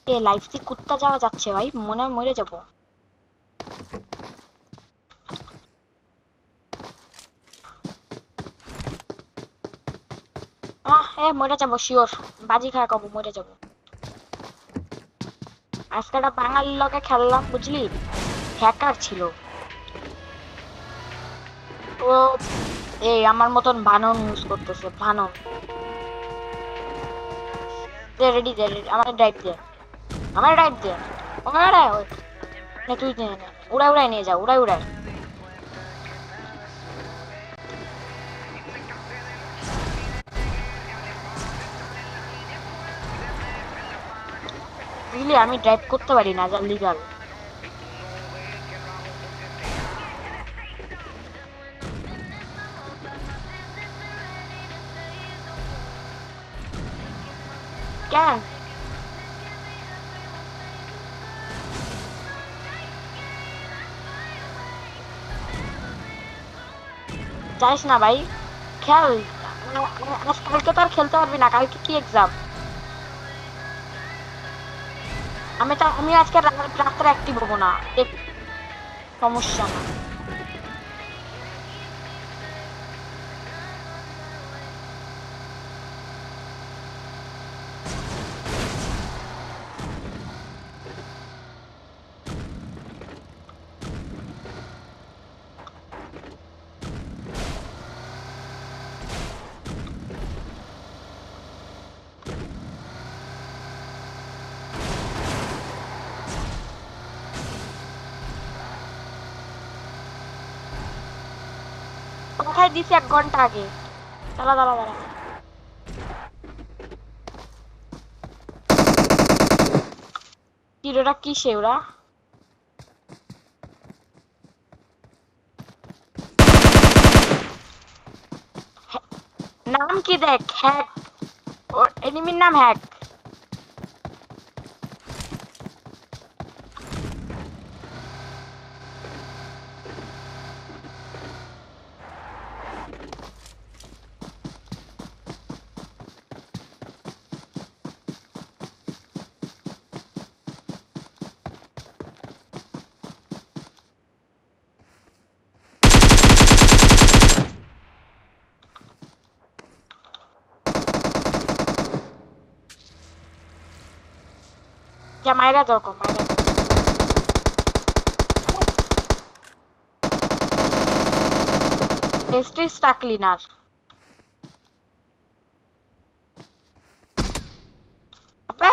এ life থেকে কুত্তা যাওয়া যাচ্ছে ভাই, মনে হয় মরে যাবো। মরে যাবো শিওর। বাজি খায় কব মরে যাবো। আজকে একটা বাঙালির লগে খেললাম বুঝলি, হ্যাকার ছিল ও। এই আমার মতন বানন ইউজ করতেছে, বানন। দে রেডি দে, আমার ড্রাইভ দে, আমার ড্রাইভ দে। ওরে ওই নে, তুই নে নে, উড়াই উড়াই নিয়ে যা, উড়াই উড়াই। বুঝলি আমি ড্রাইভ করতে পারি না, যা লিগাল। কেন যাইস না ভাই, খেল। কালকে তো আর খেলতে পারবি না, কালকে কি এক্সাম? আমি আজকে রাত্রে অ্যাক্টিভ হবো না, দেখ। সমস্যা না। কোথায় দিছি 1 ঘন্টা আগে। দাঁড়া দাঁড়া দাঁড়া। ওরা কিসে ওরা? নাম কি দেখ, হ্যাক। ওর এনিমির নাম হ্যাক। যা মাইরা দরকার মাইরা। টেস্টিস টাকলি না। আবে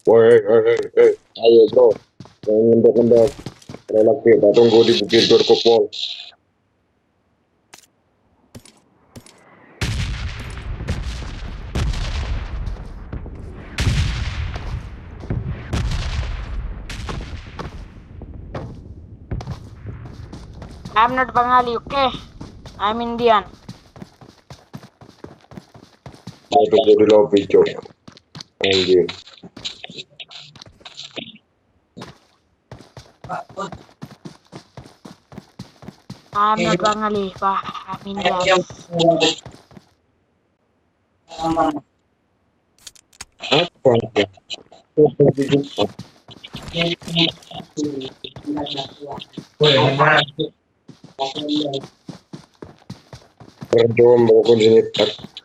Hey, hey, hey, hey. How you bro? Yang mendak-mendak relak kita tunggu di Bukit Berkopol. I'm not Bengali, okay? I'm Indian. Saya tunggu di lobby, cok. Anjing. I'm not Bengali, but I'm Indian. Apa ya? Orang Jawa mau kunjungi tak.